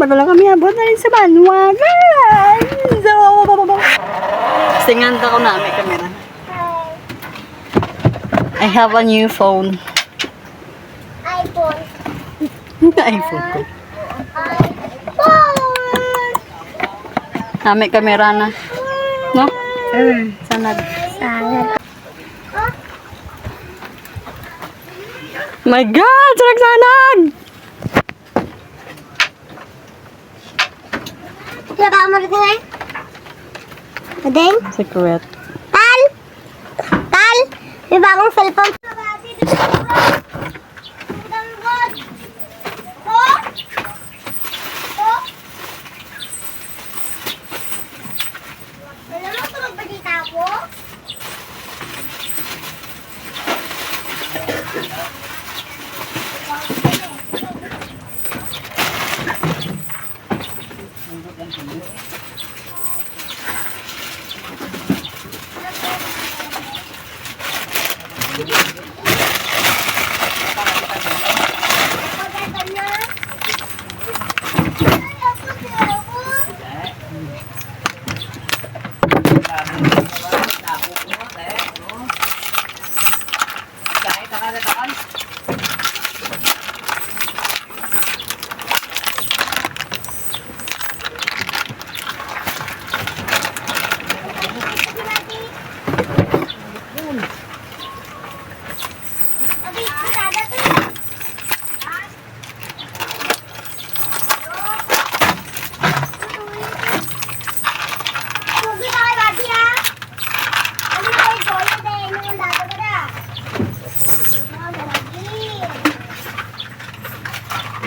bago lang kami abot na rin sa Banwa, guys. Singanda ko na, may camera. I have a new phone. iPhone. iPhone ko. May camera na. No? Sanad. Sanad. My God! Sanag! Diba mo rin nga? Madeng? Secret. Tal! Tal! May bagong cellphone.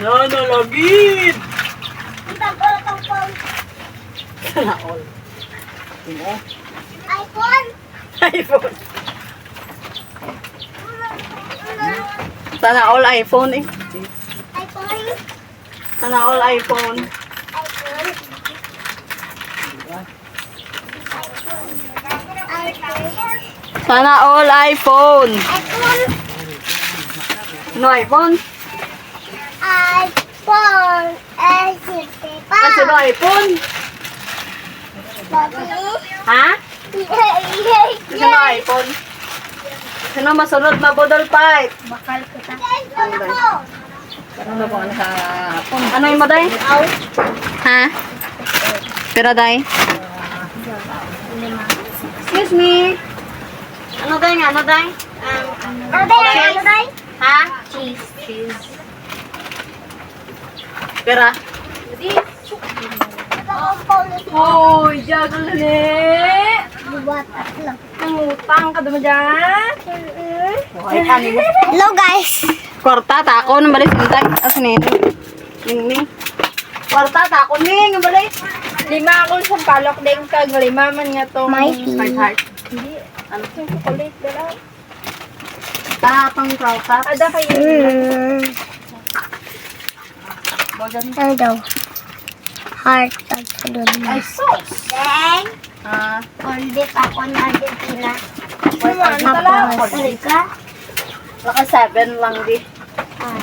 Nanalagid! Sana all. iPhone? iPhone. Sana all iPhone eh. iPhone? Sana all iPhone. iPhone? Sana all iPhone. iPhone? No iPhone? iPhone. Kasi no iPhone? Ha? Kasi no iPhone? Sino masunod na budol pipe? Bakal kita. Ano na po sa phone? Ano yung mo, day? Ha? Pero, day? Excuse me. Ano, day nga? Ano, day? Ano day? Ha? Cheese. Pera? Hoy, jago lali. Nangutang ka naman dyan. Hello guys. Kwarta, tako, nang balik. Asan na yun? Ning. Kwarta, tako, ning. Nang balik. 5 akong sampalok din kag 5 man nga to. Mighty. Heart. Hindi. Ano yung chocolate dala? Tapang kwarta. Ada kayo. Ano daw? Heart at sunod Ay, na. sauce. Deng. Ah, Kondit ako ng Argentina. Ano Tapos, Baka 7 lang di. ah,